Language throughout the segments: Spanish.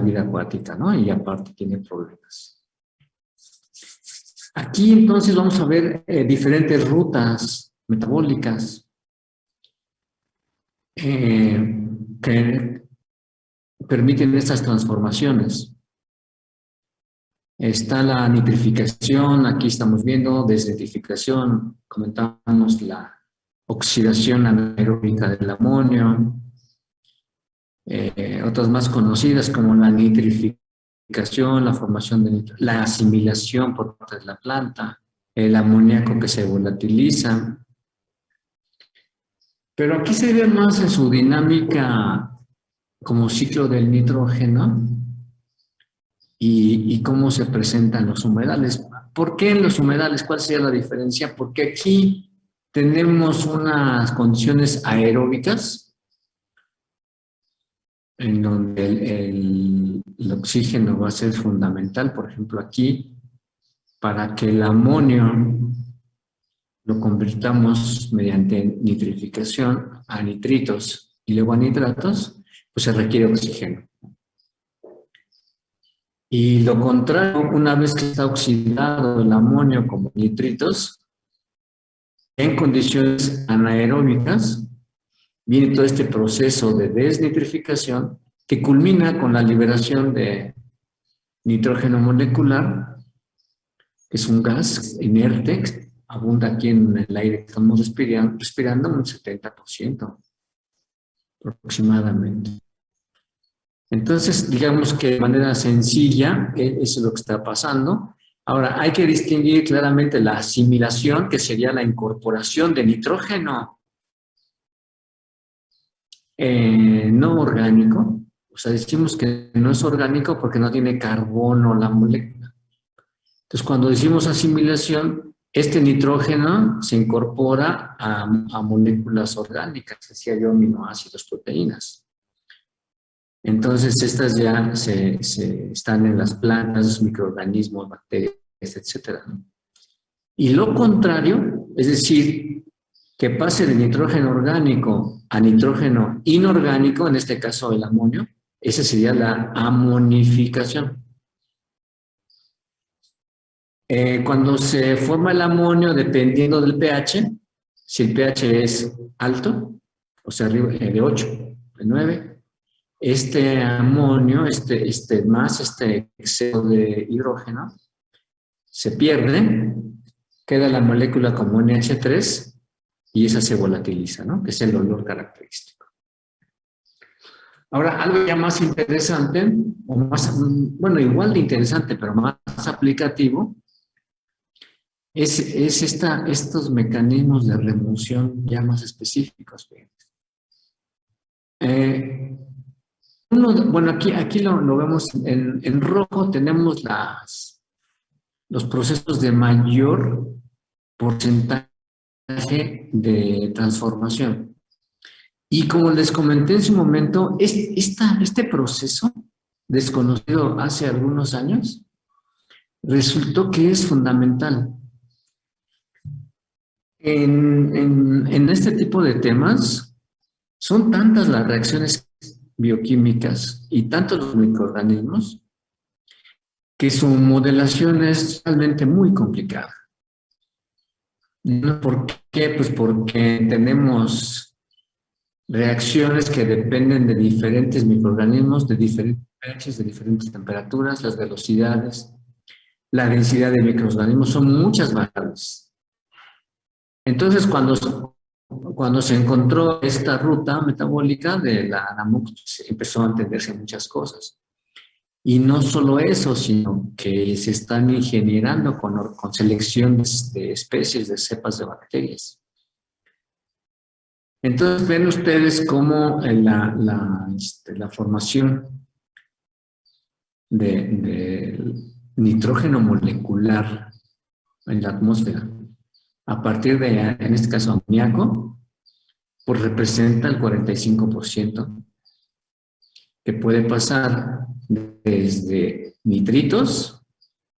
la vida acuática, ¿no? Y aparte tiene problemas. Aquí entonces vamos a ver diferentes rutas metabólicas que permiten estas transformaciones. Está la nitrificación, aquí estamos viendo desnitrificación, comentamos la oxidación anaeróbica del amonio, otras más conocidas como la nitrificación, la formación de la asimilación por parte de la planta, el amoníaco que se volatiliza. Pero aquí se ve más en su dinámica como ciclo del nitrógeno y cómo se presentan los humedales. ¿Por qué en los humedales? ¿Cuál sería la diferencia? Porque aquí tenemos unas condiciones aeróbicas en donde el oxígeno va a ser fundamental. Por ejemplo, aquí, para que el amonio lo convirtamos mediante nitrificación a nitritos y luego a nitratos, pues se requiere oxígeno. Y lo contrario, una vez que está oxidado el amonio como nitritos, en condiciones anaeróbicas, viene todo este proceso de desnitrificación que culmina con la liberación de nitrógeno molecular, que es un gas inerte, que abunda aquí en el aire que estamos respirando un 70% aproximadamente. Entonces, digamos que de manera sencilla, eso es lo que está pasando. Ahora, hay que distinguir claramente la asimilación, que sería la incorporación de nitrógeno no orgánico. O sea, decimos que no es orgánico porque no tiene carbono la molécula. Entonces, cuando decimos asimilación, este nitrógeno se incorpora a moléculas orgánicas, decía yo, aminoácidos, proteínas. Entonces, estas ya están en las plantas, microorganismos, bacterias, etc. Y lo contrario, es decir, que pase de nitrógeno orgánico a nitrógeno inorgánico, en este caso el amonio, esa sería la amonificación. Cuando se forma el amonio, dependiendo del pH, si el pH es alto, o sea, de 8, de 9, este amonio, este exceso de hidrógeno, se pierde, queda la molécula como NH3 y esa se volatiliza, ¿no? Que es el olor característico. Ahora, algo ya más interesante, o más, bueno, igual de interesante, pero más aplicativo, es estos mecanismos de remoción ya más específicos. Bueno, aquí lo vemos en rojo, tenemos los procesos de mayor porcentaje de transformación. Y como les comenté en su momento, este proceso, desconocido hace algunos años, resultó que es fundamental. En este tipo de temas, son tantas las reacciones bioquímicas y tantos los microorganismos que su modelación es realmente muy complicada. ¿Por qué? Pues porque tenemos reacciones que dependen de diferentes microorganismos, de diferentes pHs, de diferentes temperaturas, las velocidades, la densidad de microorganismos, son muchas variables. Entonces, cuando se encontró esta ruta metabólica de la NAMUC, empezó a entenderse muchas cosas. Y no solo eso, sino que se están ingeniando con selecciones de especies, de cepas de bacterias. Entonces ven ustedes cómo la formación de nitrógeno molecular en la atmósfera, a partir de, en este caso, amoníaco, pues representa el 45%, que puede pasar desde nitritos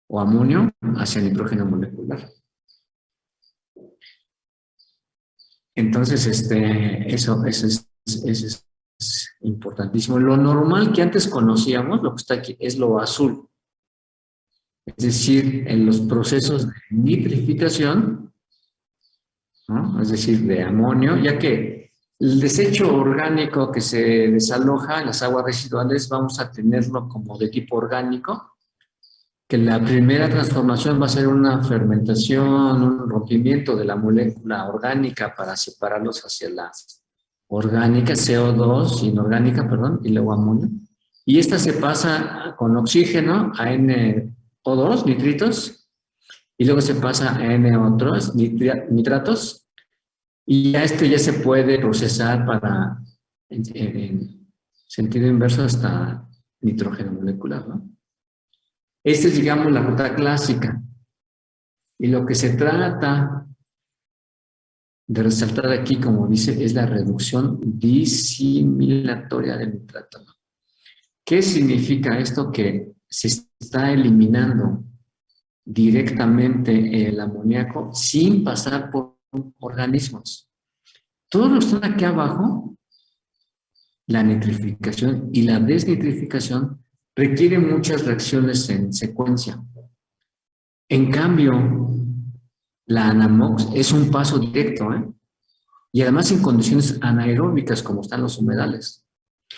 o amonio hacia nitrógeno molecular. Entonces, eso es importantísimo. Lo normal que antes conocíamos, lo que está aquí, es lo azul. Es decir, en los procesos de nitrificación, ¿no? Es decir, de amonio, ya que el desecho orgánico que se desaloja en las aguas residuales vamos a tenerlo como de tipo orgánico, que la primera transformación va a ser una fermentación, un rompimiento de la molécula orgánica para separarlos hacia las orgánicas, CO2, inorgánica, perdón, y luego amonio. Y esta se pasa con oxígeno a NO2, nitritos, y luego se pasa a NO3, nitratos, y ya ya se puede procesar para, en sentido inverso, hasta nitrógeno molecular, ¿no? Esta es, digamos, la ruta clásica. Y lo que se trata de resaltar aquí, como dice, es la reducción disimilatoria del nitrato. ¿Qué significa esto? Que se está eliminando directamente el amoníaco sin pasar por organismos. Todo lo que está aquí abajo, la nitrificación y la desnitrificación, requiere muchas reacciones en secuencia. En cambio, la Anamox es un paso directo, ¿eh? Y además en condiciones anaeróbicas como están los humedales.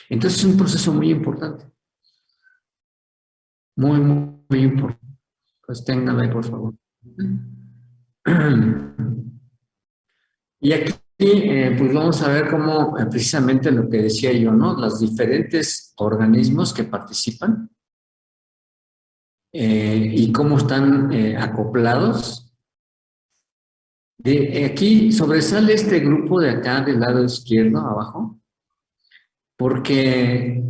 Entonces es un proceso muy importante. Muy, muy, muy importante. Pues ténganlo ahí, por favor. Y aquí, pues vamos a ver cómo, precisamente lo que decía yo, ¿no? Los diferentes organismos que participan y cómo están acoplados. Aquí sobresale este grupo de acá del lado izquierdo, abajo, porque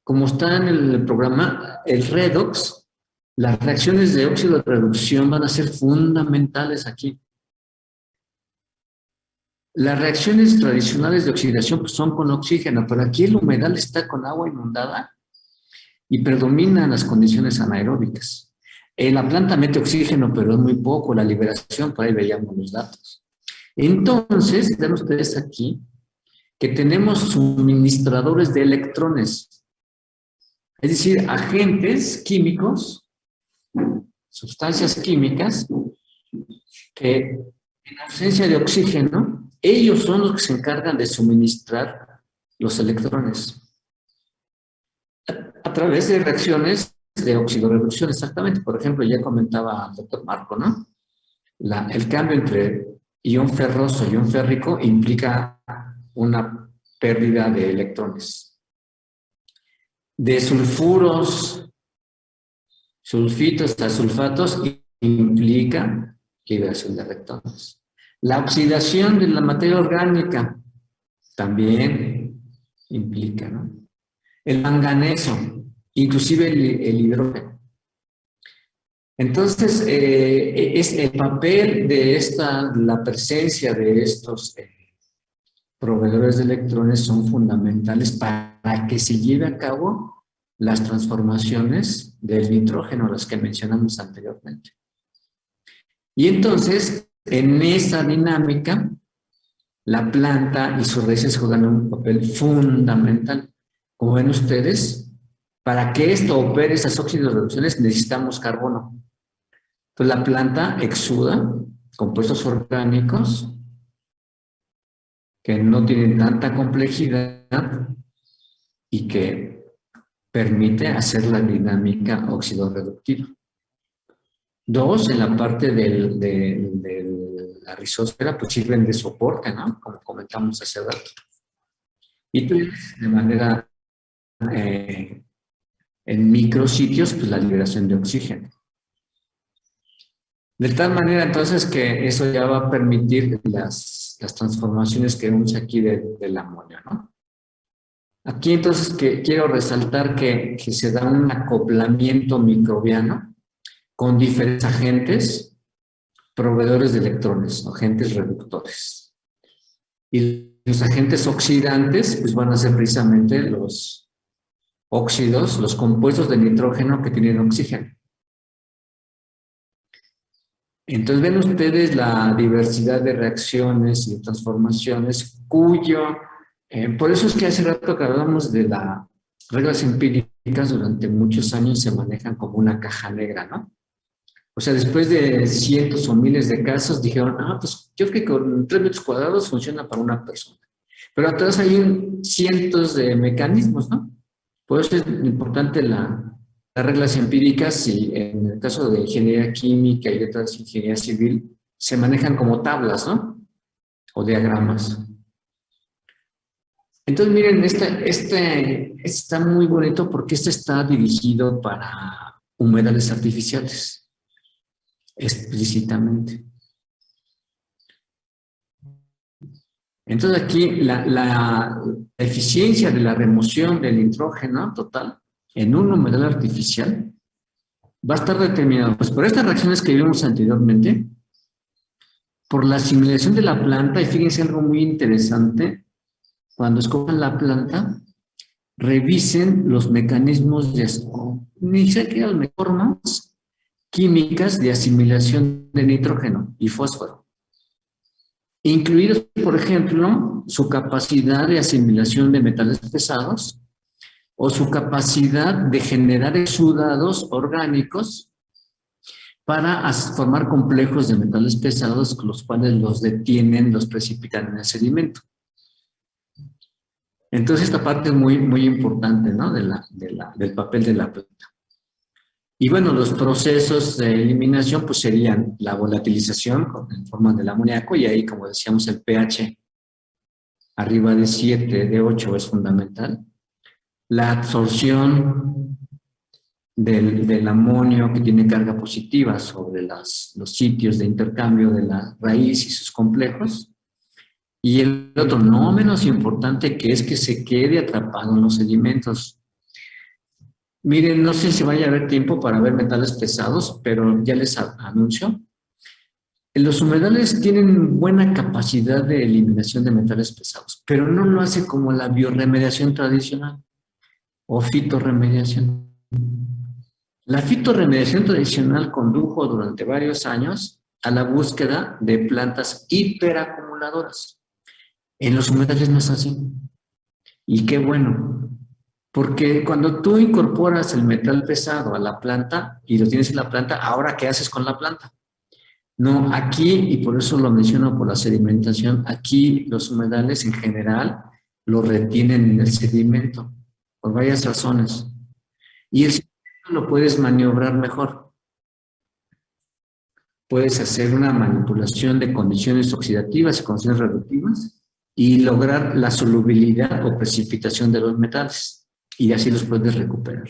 como está en el programa, el redox, las reacciones de óxido de reducción van a ser fundamentales aquí. Las reacciones tradicionales de oxidación pues, son con oxígeno, pero aquí el humedal está con agua inundada y predominan las condiciones anaeróbicas. La planta mete oxígeno, pero es muy poco, la liberación, por ahí veíamos los datos. Entonces, ven ustedes aquí que tenemos suministradores de electrones, es decir, agentes químicos, sustancias químicas, que en ausencia de oxígeno, ellos son los que se encargan de suministrar los electrones a través de reacciones de oxidorreducción, exactamente. Por ejemplo, ya comentaba el doctor Marco, ¿no? El cambio entre ion ferroso y ion férrico implica una pérdida de electrones. De sulfuros, sulfitos a sulfatos implica liberación de electrones. La oxidación de la materia orgánica también implica, ¿no? El manganeso, inclusive el hidrógeno. Entonces, es el papel de la presencia de estos proveedores de electrones son fundamentales para que se lleve a cabo las transformaciones del nitrógeno, las que mencionamos anteriormente. Y entonces, en esa dinámica, la planta y sus raíces juegan un papel fundamental. Como ven ustedes, para que esto opere, esas oxidorreducciones, necesitamos carbono. Entonces, la planta exuda compuestos orgánicos que no tienen tanta complejidad y que permite hacer la dinámica oxidorreductiva. Dos, en la parte de la rizósfera, pues sirven de soporte, ¿no? Como comentamos hace rato. Y tres, de manera, en micrositios, pues la liberación de oxígeno. De tal manera, entonces, que eso ya va a permitir las transformaciones que vemos aquí del amonio, ¿no? Aquí, entonces, quiero resaltar que se da un acoplamiento microbiano con diferentes agentes proveedores de electrones, agentes reductores. Y los agentes oxidantes, pues van a ser precisamente los óxidos, los compuestos de nitrógeno que tienen oxígeno. Entonces ven ustedes la diversidad de reacciones y transformaciones cuyo Por eso es que hace rato que hablamos de las reglas empíricas, durante muchos años se manejan como una caja negra, ¿no? O sea, después de cientos o miles de casos, dijeron, pues yo creo que con 3 metros cuadrados funciona para una persona. Pero atrás hay cientos de mecanismos, ¿no? Por eso es importante las reglas empíricas, y en el caso de ingeniería química y de otras ingeniería civil, se manejan como tablas, ¿no? O diagramas. Entonces, miren, este está muy bonito porque este está dirigido para humedales artificiales, explícitamente. Entonces aquí la eficiencia de la remoción del nitrógeno total en un humedal artificial va a estar determinado pues, por estas reacciones que vimos anteriormente, por la asimilación de la planta, y fíjense algo muy interesante, cuando escojan la planta, revisen los mecanismos ni siquiera las formas químicas de asimilación de nitrógeno y fósforo, incluidos, por ejemplo, su capacidad de asimilación de metales pesados o su capacidad de generar exudados orgánicos para formar complejos de metales pesados, los cuales los detienen, los precipitan en el sedimento. Entonces esta parte es muy, muy importante, ¿no? Del papel de la planta. Y bueno, los procesos de eliminación pues serían la volatilización en forma del amoníaco, y ahí, como decíamos, el pH arriba de 7, de 8 es fundamental. La absorción del amonio, que tiene carga positiva sobre los sitios de intercambio de la raíz y sus complejos. Y el otro, no menos importante, que es que se quede atrapado en los sedimentos. Miren, no sé si vaya a haber tiempo para ver metales pesados, pero ya les anuncio. Los humedales tienen buena capacidad de eliminación de metales pesados, pero no lo hace como la biorremediación tradicional o fitorremediación. La fitorremediación tradicional condujo durante varios años a la búsqueda de plantas hiperacumuladoras. En los humedales no es así. Y qué bueno, porque cuando tú incorporas el metal pesado a la planta y lo tienes en la planta, ¿ahora qué haces con la planta? No, aquí, y por eso lo menciono por la sedimentación, aquí los humedales en general lo retienen en el sedimento, por varias razones. Y el sedimento lo puedes maniobrar mejor. Puedes hacer una manipulación de condiciones oxidativas y condiciones reductivas y lograr la solubilidad o precipitación de los metales. Y así los puedes recuperar.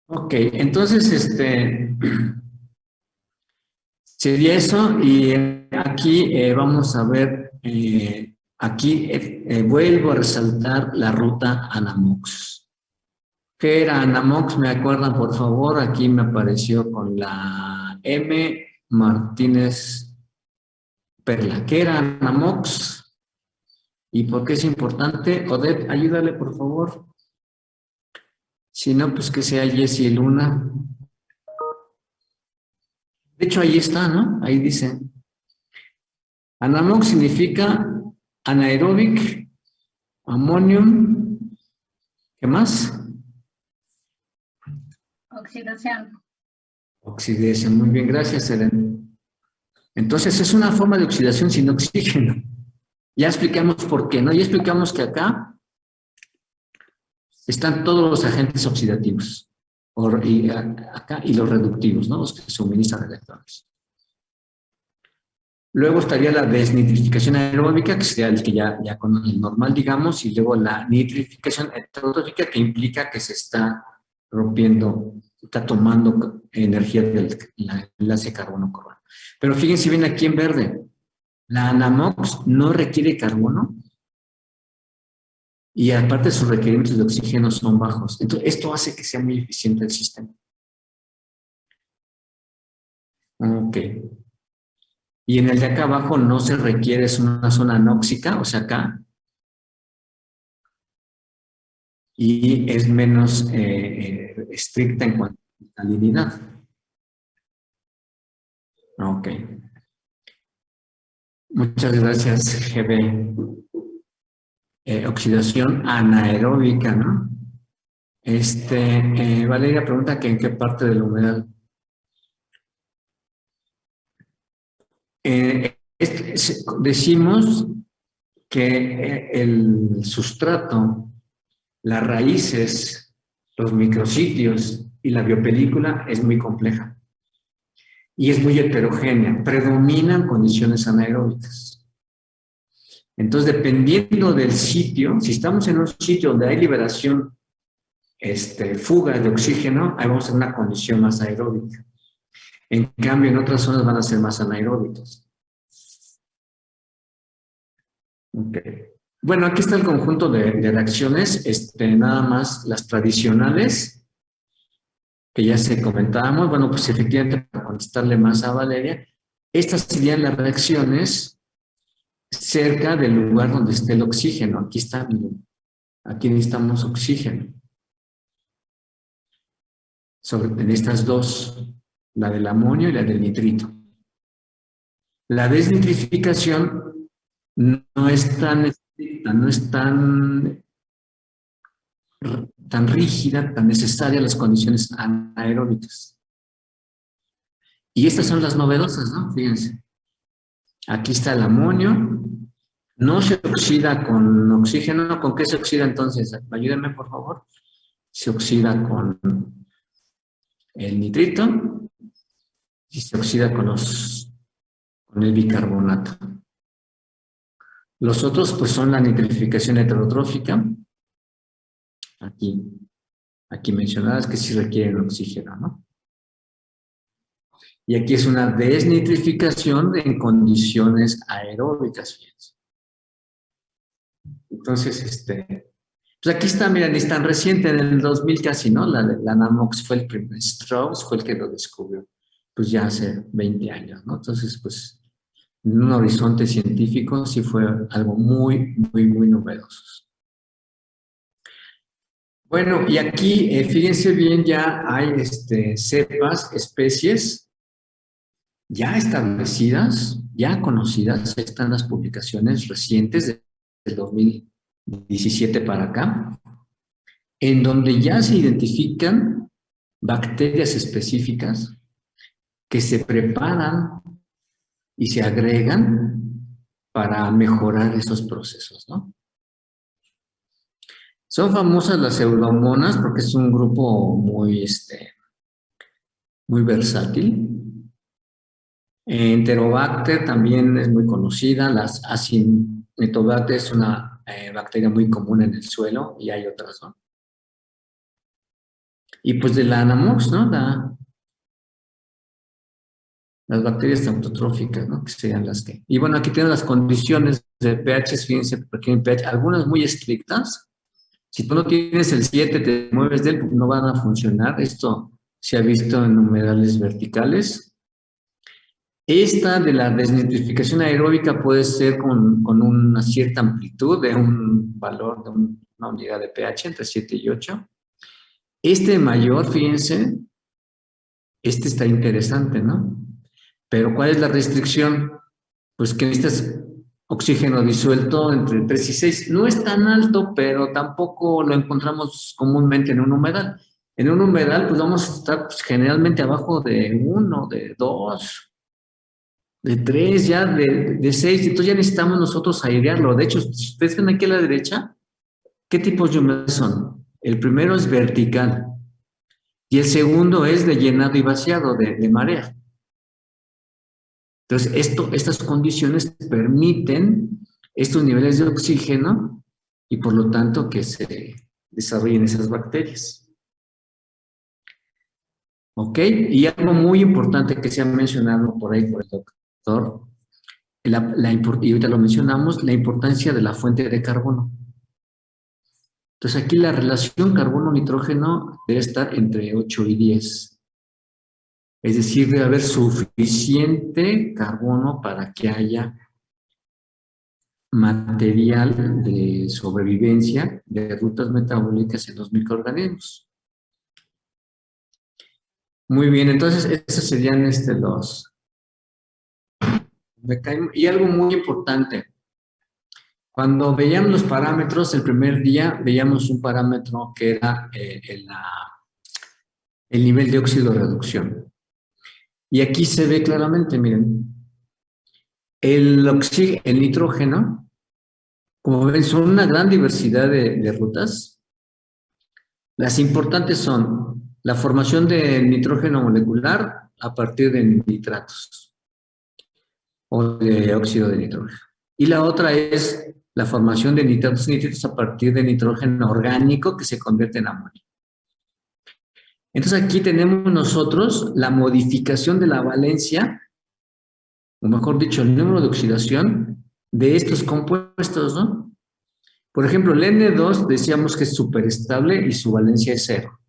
Ok, entonces sería eso, y aquí vamos a ver, aquí vuelvo a resaltar la ruta Anamox. ¿Qué era Anamox? ¿Me acuerdan, por favor? Aquí me apareció con la M. Martínez Perla. ¿Qué era Anamox? ¿Y por qué es importante? Odette, ayúdale, por favor. Si no, pues que sea Jessie Luna. De hecho, ahí está, ¿no? Ahí dice. Anamox significa anaerobic ammonium. ¿Qué más? Oxidación. Oxidación. Muy bien, gracias, Eren. Entonces, es una forma de oxidación sin oxígeno. Ya explicamos por qué, ¿no? Ya explicamos que acá están todos los agentes oxidativos. Acá, y los reductivos, ¿no? Los que suministran electrones. Luego estaría la desnitrificación aeróbica, que sería el que ya con el normal, digamos, y luego la nitrificación heterotrófica, que implica que se está rompiendo, está tomando energía del enlace carbono-carbono. Pero fíjense bien aquí en verde, la Anamox no requiere carbono y aparte sus requerimientos de oxígeno son bajos. Entonces, esto hace que sea muy eficiente el sistema. Ok. Y en el de acá abajo no se requiere, es una zona anóxica, o sea, acá. Y es menos estricta en cuanto a salinidad. Ok. Muchas gracias, GB. Oxidación anaeróbica, ¿no? Valeria pregunta que en qué parte del humedal. Decimos que el sustrato, las raíces, los micrositios y la biopelícula es muy compleja y es muy heterogénea. Predominan condiciones anaeróbicas. Entonces, dependiendo del sitio, si estamos en un sitio donde hay liberación, fuga de oxígeno, ahí vamos a una condición más aeróbica. En cambio, en otras zonas van a ser más anaeróbicas. Okay. Bueno, aquí está el conjunto de reacciones, nada más las tradicionales, que ya se comentábamos. Bueno, pues efectivamente, para contestarle más a Valeria, estas serían las reacciones cerca del lugar donde esté el oxígeno. Aquí está, aquí necesitamos oxígeno. En estas dos, la del amonio y la del nitrito. La desnitrificación no es tan estricta, no es tan rígida, tan necesaria las condiciones anaeróbicas. Y estas son las novedosas, ¿no? Fíjense. Aquí está el amonio. No se oxida con oxígeno. ¿Con qué se oxida entonces? Ayúdenme, por favor. Se oxida con el nitrito y se oxida con el bicarbonato. Los otros, pues, son la nitrificación heterotrófica. Aquí mencionadas que sí requieren oxígeno, ¿no? Y aquí es una desnitrificación en condiciones aeróbicas, fíjense. Entonces, pues aquí está, miren, es tan reciente, en el 2000 casi, ¿no? La NAMOX fue el primer, Strauss fue el que lo descubrió, pues ya hace 20 años, ¿no? Entonces, pues, en un horizonte científico sí fue algo muy, muy, muy novedoso. Bueno, y aquí, fíjense bien, ya hay cepas, especies ya establecidas, ya conocidas, están las publicaciones recientes del 2017 para acá, en donde ya se identifican bacterias específicas que se preparan y se agregan para mejorar esos procesos, ¿no? Son famosas las pseudomonas porque es un grupo muy, muy versátil. Enterobacter también es muy conocida. Las Acinetobacter es una bacteria muy común en el suelo y hay otras, ¿no? Y pues de la Anamox, ¿no? Las bacterias autotróficas, ¿no? Que serían las que... Y bueno, aquí tienen las condiciones de pH, fíjense, porque en pH, algunas muy estrictas. Si tú no tienes el 7, te mueves de él, no van a funcionar. Esto se ha visto en humedales verticales. Esta de la desnitrificación aeróbica puede ser con una cierta amplitud de un valor de una unidad de pH entre 7 y 8. Mayor, fíjense, está interesante, ¿no? Pero ¿cuál es la restricción? Pues que necesitas oxígeno disuelto entre 3 y 6. No es tan alto, pero tampoco lo encontramos comúnmente en un humedal. En un humedal, pues vamos a estar pues, generalmente abajo de 1, de 2, de 3, ya de 6. Entonces ya necesitamos nosotros airearlo. De hecho, si ustedes ven aquí a la derecha, ¿qué tipos de humedales son? El primero es vertical y el segundo es de llenado y vaciado, de marea. Entonces, estas condiciones permiten estos niveles de oxígeno y por lo tanto que se desarrollen esas bacterias. ¿Ok? Y algo muy importante que se ha mencionado por ahí por el doctor, y ahorita lo mencionamos, la importancia de la fuente de carbono. Entonces, aquí la relación carbono-nitrógeno debe estar entre 8 y 10. Es decir, debe haber suficiente carbono para que haya material de sobrevivencia de rutas metabólicas en los microorganismos. Muy bien, entonces esos serían los Y algo muy importante, cuando veíamos los parámetros, el primer día veíamos un parámetro que era el nivel de óxido de reducción. Y aquí se ve claramente, miren, el nitrógeno, como ven, son una gran diversidad de rutas. Las importantes son la formación de nitrógeno molecular a partir de nitratos o de óxido de nitrógeno. Y la otra es la formación de nitratos y nitritos a partir de nitrógeno orgánico que se convierte en amonio. Entonces aquí tenemos nosotros la modificación de la valencia, o mejor dicho, el número de oxidación de estos compuestos, ¿no? Por ejemplo, el N2 decíamos que es superestable y su valencia es 0.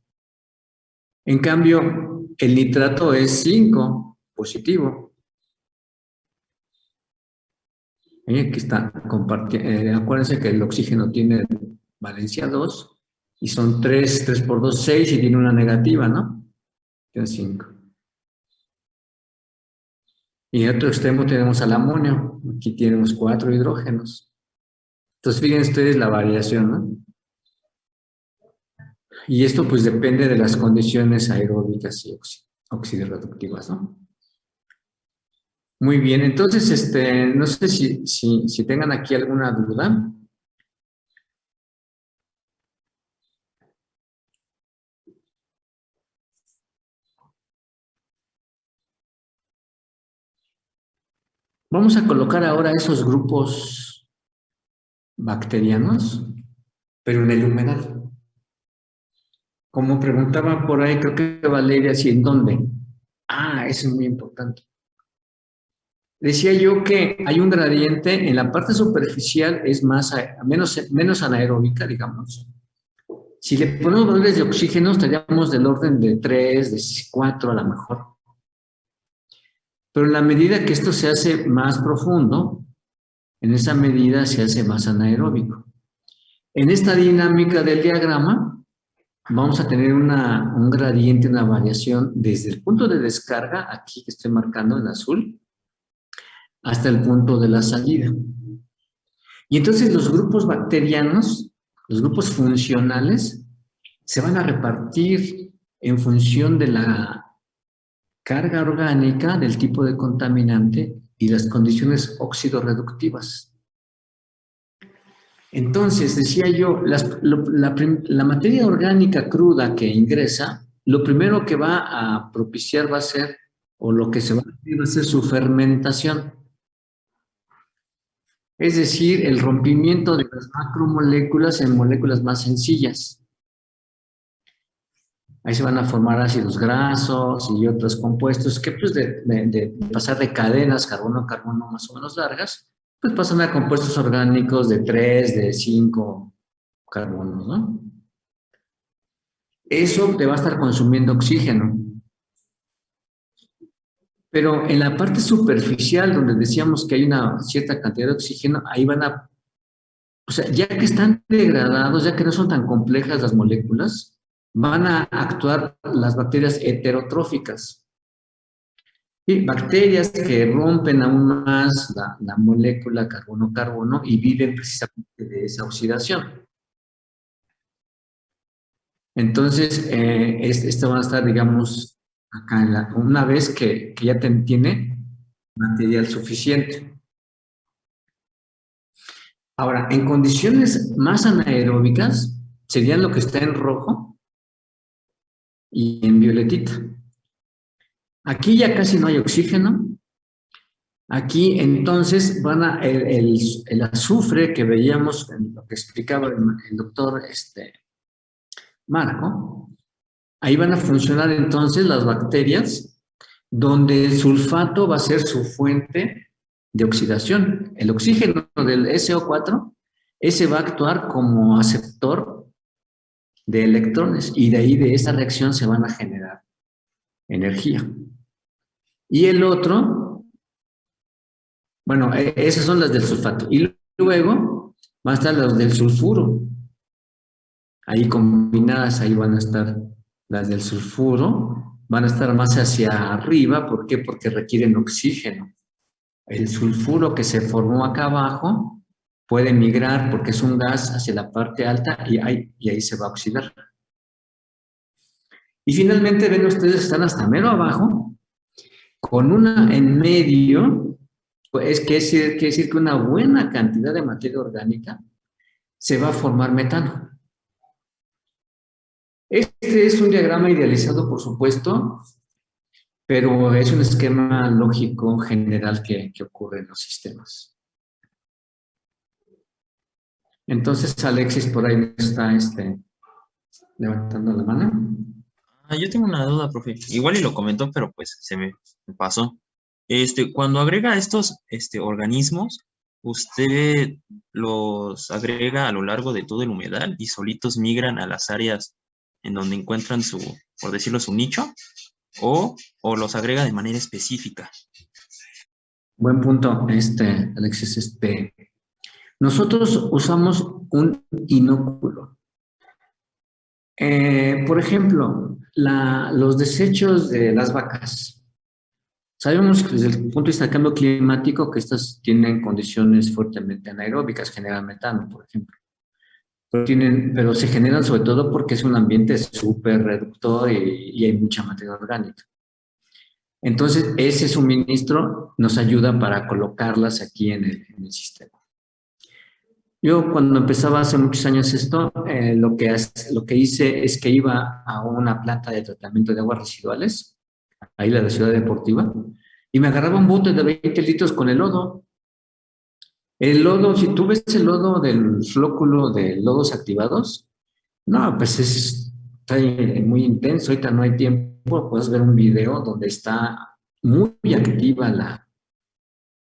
En cambio, el nitrato es 5, positivo. Aquí está, acuérdense que el oxígeno tiene valencia 2 y son 3 por 2, 6 y tiene una negativa, ¿no? Tiene 5. Y en otro extremo tenemos al amonio, aquí tenemos 4 hidrógenos. Entonces, fíjense ustedes la variación, ¿no? Y esto pues depende de las condiciones aeróbicas y oxidorreductivas, ¿no? Muy bien, entonces, no sé si tengan aquí alguna duda. Vamos a colocar ahora esos grupos bacterianos, pero en el humedal. Como preguntaba por ahí, creo que Valeria, ¿sí en dónde? Ah, eso es muy importante. Decía yo que hay un gradiente, en la parte superficial es menos anaeróbica, digamos. Si le ponemos valores de oxígeno, estaríamos del orden de 3, de 4 a lo mejor. Pero en la medida que esto se hace más profundo, en esa medida se hace más anaeróbico. En esta dinámica del diagrama, vamos a tener un gradiente, una variación desde el punto de descarga, aquí que estoy marcando en azul, hasta el punto de la salida. Y entonces los grupos bacterianos, los grupos funcionales, se van a repartir en función de la carga orgánica, del tipo de contaminante y las condiciones oxidorreductivas. Entonces, decía yo, la materia orgánica cruda que ingresa, lo primero que va a propiciar va a ser, o lo que se va a hacer va a ser su fermentación. Es decir, el rompimiento de las macromoléculas en moléculas más sencillas. Ahí se van a formar ácidos grasos y otros compuestos que, pues, de pasar de cadenas carbono-carbono más o menos largas, pues pasan a compuestos orgánicos de 3, de 5 carbonos, ¿no? Eso te va a estar consumiendo oxígeno. Pero en la parte superficial, donde decíamos que hay una cierta cantidad de oxígeno, ahí van a, o sea, ya que están degradados, ya que no son tan complejas las moléculas, van a actuar las bacterias heterotróficas. ¿Sí? Bacterias que rompen aún más la molécula carbono-carbono y viven precisamente de esa oxidación. Entonces, esto va a estar, digamos, acá, una vez que ya tiene material suficiente. Ahora, en condiciones más anaeróbicas, serían lo que está en rojo y en violetita. Aquí ya casi no hay oxígeno. Aquí entonces el azufre que veíamos, en lo que explicaba el doctor Marco, ahí van a funcionar entonces las bacterias, donde el sulfato va a ser su fuente de oxidación. El oxígeno del SO4, ese va a actuar como aceptor de electrones y de ahí de esa reacción se van a generar energía. Y el otro, bueno, esas son las del sulfato. Y luego van a estar las del sulfuro. Ahí combinadas, ahí van a estar las del sulfuro. Van a estar más hacia arriba. ¿Por qué? Porque requieren oxígeno. El sulfuro que se formó acá abajo puede migrar porque es un gas hacia la parte alta y ahí se va a oxidar. Y finalmente ven ustedes, están hasta mero abajo, con una en medio, pues quiere decir que una buena cantidad de materia orgánica se va a formar metano. Este es un diagrama idealizado, por supuesto, pero es un esquema lógico general que ocurre en los sistemas. Entonces, Alexis, por ahí me está levantando la mano. Yo tengo una duda, profe. Igual y lo comentó, pero pues me pasó. Cuando agrega estos organismos, ¿usted los agrega a lo largo de todo el humedal y solitos migran a las áreas en donde encuentran su, por decirlo, su nicho? ¿O los agrega de manera específica? Buen punto, Alexis. Nosotros usamos un inóculo. Por ejemplo, los desechos de las vacas. Sabemos que desde el punto de vista del cambio climático que estas tienen condiciones fuertemente anaeróbicas, generan metano, por ejemplo. Pero se generan sobre todo porque es un ambiente súper reductor y hay mucha materia orgánica. Entonces, ese suministro nos ayuda para colocarlas aquí en el sistema. Yo cuando empezaba hace muchos años esto, lo que hice es que iba a una planta de tratamiento de aguas residuales, ahí la de Ciudad Deportiva, y me agarraba un bote de 20 litros con el lodo. El lodo, si tú ves el lodo del flóculo de lodos activados, no, pues está muy intenso, ahorita no hay tiempo, puedes ver un video donde está muy activa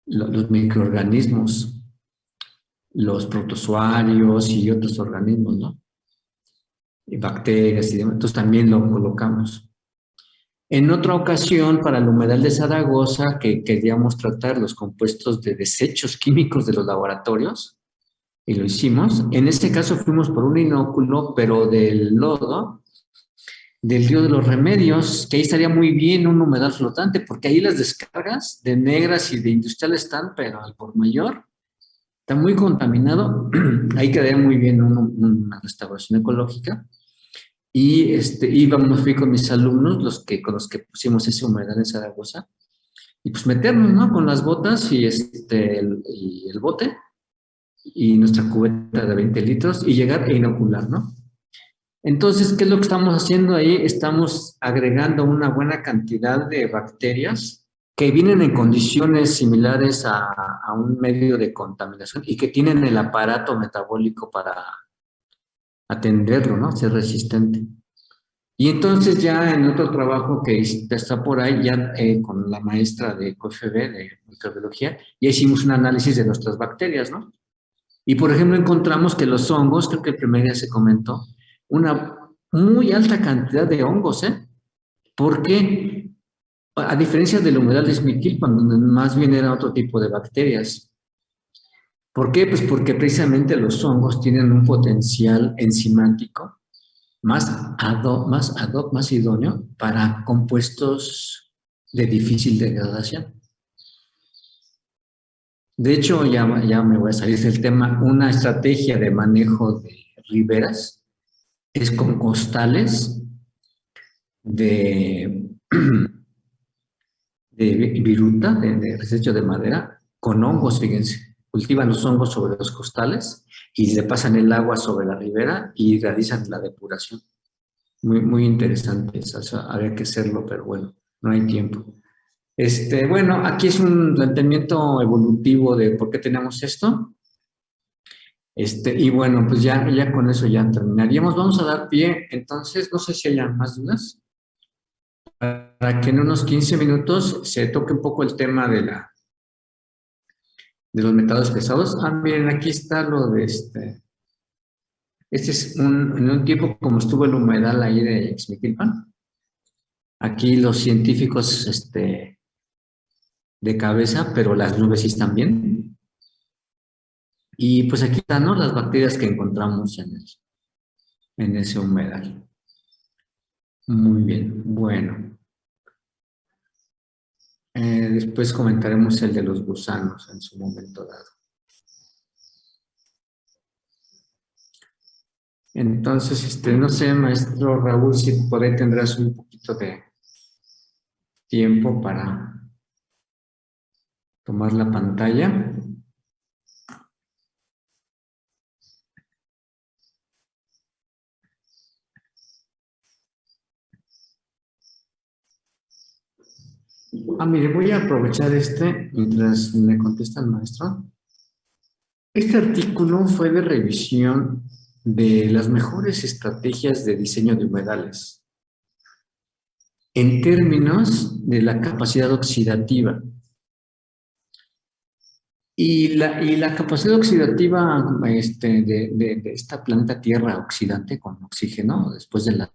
los microorganismos, los protozoarios y otros organismos, ¿no? Y bacterias y demás, entonces también lo colocamos. En otra ocasión, para el humedal de Zaragoza, que queríamos tratar los compuestos de desechos químicos de los laboratorios, y lo hicimos, en este caso fuimos por un inóculo, pero del lodo, del río de los Remedios, que ahí estaría muy bien un humedal flotante, porque ahí las descargas de negras y de industrial están, pero al por mayor, está muy contaminado, ahí quedaría muy bien una restauración ecológica. Y fui con mis alumnos, con los que pusimos ese humedal en Zaragoza, y pues meternos, ¿no? Con las botas y el bote y nuestra cubeta de 20 litros y llegar e inocular, ¿no? Entonces, ¿qué es lo que estamos haciendo ahí? Estamos agregando una buena cantidad de bacterias que vienen en condiciones similares a un medio de contaminación y que tienen el aparato metabólico para atenderlo, ¿no? Ser resistente. Y entonces ya en otro trabajo que está por ahí, ya con la maestra de COFB, de microbiología, ya hicimos un análisis de nuestras bacterias, ¿no? Y por ejemplo encontramos que los hongos, creo que el primer día se comentó, una muy alta cantidad de hongos, ¿eh? Porque a diferencia del humedal de Smithfield, donde más bien era otro tipo de bacterias. ¿Por qué? Pues porque precisamente los hongos tienen un potencial enzimático más idóneo para compuestos de difícil degradación. De hecho, ya me voy a salir del tema, una estrategia de manejo de riberas es con costales de, de viruta, de desecho de madera, con hongos, fíjense. Cultivan los hongos sobre los costales y le pasan el agua sobre la ribera y realizan la depuración. Muy, muy interesante eso, habría que hacerlo, pero bueno, no hay tiempo. Bueno, aquí es un planteamiento evolutivo de por qué tenemos esto. Y bueno, pues ya con eso ya terminaríamos. Vamos a dar pie, entonces, no sé si haya más dudas, para que en unos 15 minutos se toque un poco el tema de los metales pesados. Ah, miren, aquí está lo de es en un tiempo como estuvo el humedal ahí de Xmiquilpan. Aquí los científicos, de cabeza, pero las nubes sí están bien. Y pues aquí están, ¿no? Las bacterias que encontramos en ese humedal. Muy bien, bueno. Después comentaremos el de los gusanos en su momento dado. Entonces, no sé, maestro Raúl, si por ahí tendrás un poquito de tiempo para tomar la pantalla. Mire, voy a aprovechar mientras me contesta el maestro. Este artículo fue de revisión de las mejores estrategias de diseño de humedales en términos de la capacidad oxidativa. Y la capacidad oxidativa de esta planta Tierra oxidante con oxígeno, después de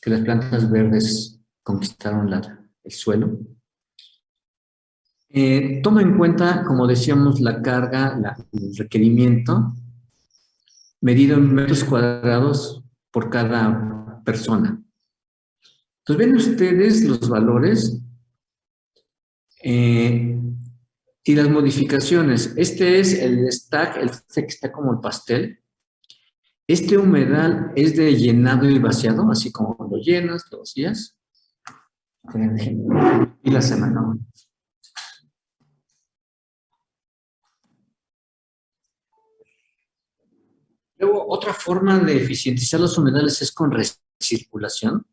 que las plantas verdes conquistaron el suelo, toma en cuenta, como decíamos, la carga, el requerimiento, medido en metros cuadrados por cada persona. Entonces, ven ustedes los valores y las modificaciones. Este es el stack, que está como el pastel. Este humedal es de llenado y vaciado, así como lo llenas, lo vacías. Y la semana. Luego, otra forma de eficientizar los humedales es con recirculación.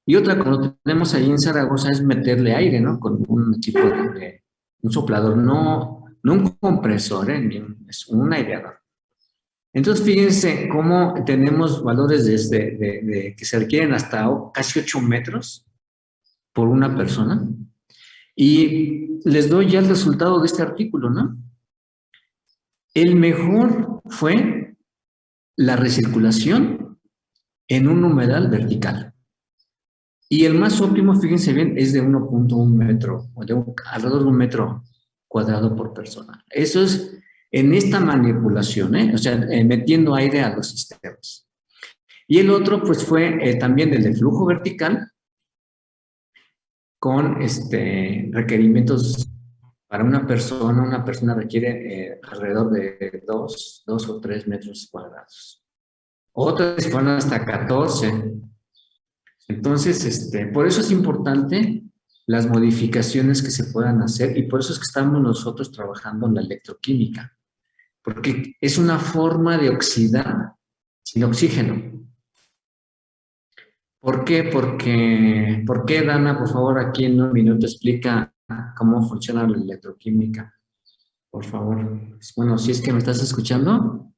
Y otra, cuando tenemos ahí en Zaragoza, es meterle aire, ¿no? Con un equipo un soplador, no un compresor, es un aireador. Entonces, fíjense cómo tenemos valores desde que se requieren hasta casi 8 metros por una persona. Y les doy ya el resultado de este artículo, ¿no? El mejor fue la recirculación en un humedal vertical. Y el más óptimo, fíjense bien, es de 1.1 metro, o alrededor de 1 metro cuadrado por persona. Eso es en esta manipulación, o sea, metiendo aire a los sistemas. Y el otro, pues, fue también el de flujo vertical, con requerimientos para una persona requiere alrededor de 2 o 3 metros cuadrados. Otras van hasta 14. Entonces, por eso es importante las modificaciones que se puedan hacer y por eso es que estamos nosotros trabajando en la electroquímica, porque es una forma de oxidar sin oxígeno. ¿Por qué? ¿Por qué, Dana, por favor, aquí en un minuto explica cómo funciona la electroquímica? Por favor. Bueno, si es que me estás escuchando.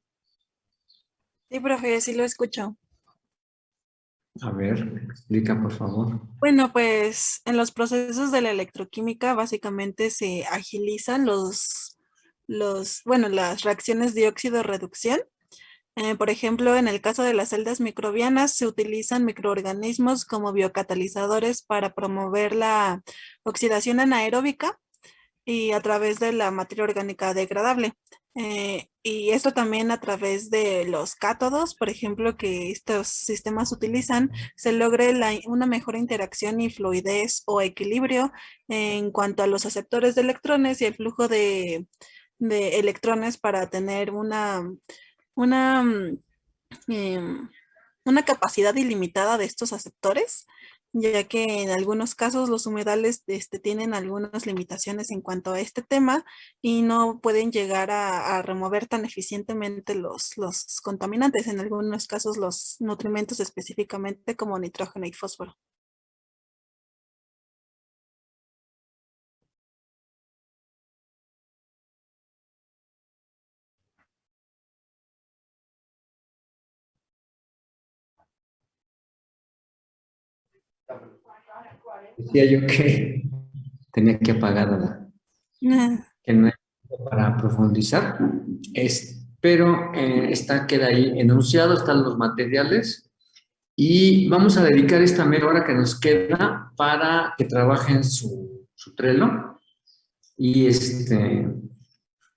Sí, profe, sí lo escucho. A ver, explica, por favor. Bueno, pues en los procesos de la electroquímica básicamente se agilizan las reacciones de óxido-reducción. Por ejemplo, en el caso de las celdas microbianas se utilizan microorganismos como biocatalizadores para promover la oxidación anaeróbica y a través de la materia orgánica degradable. Y esto también a través de los cátodos, por ejemplo, que estos sistemas utilizan, se logre una mejor interacción y fluidez o equilibrio en cuanto a los aceptores de electrones y el flujo de electrones para tener una, em, una capacidad ilimitada de estos aceptores, ya que en algunos casos los humedales tienen algunas limitaciones en cuanto a este tema y no pueden llegar a remover tan eficientemente los contaminantes, en algunos casos los nutrimentos específicamente como nitrógeno y fósforo. Decía yo que tenía que apagar que no hay tiempo para profundizar, pero queda ahí enunciado, están los materiales y vamos a dedicar esta media hora que nos queda para que trabajen su Trello y,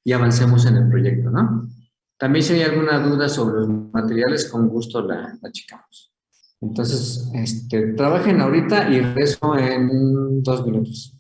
y avancemos en el proyecto, ¿no? También si hay alguna duda sobre los materiales, con gusto la checamos. Entonces, trabajen ahorita y regreso en 2 minutos.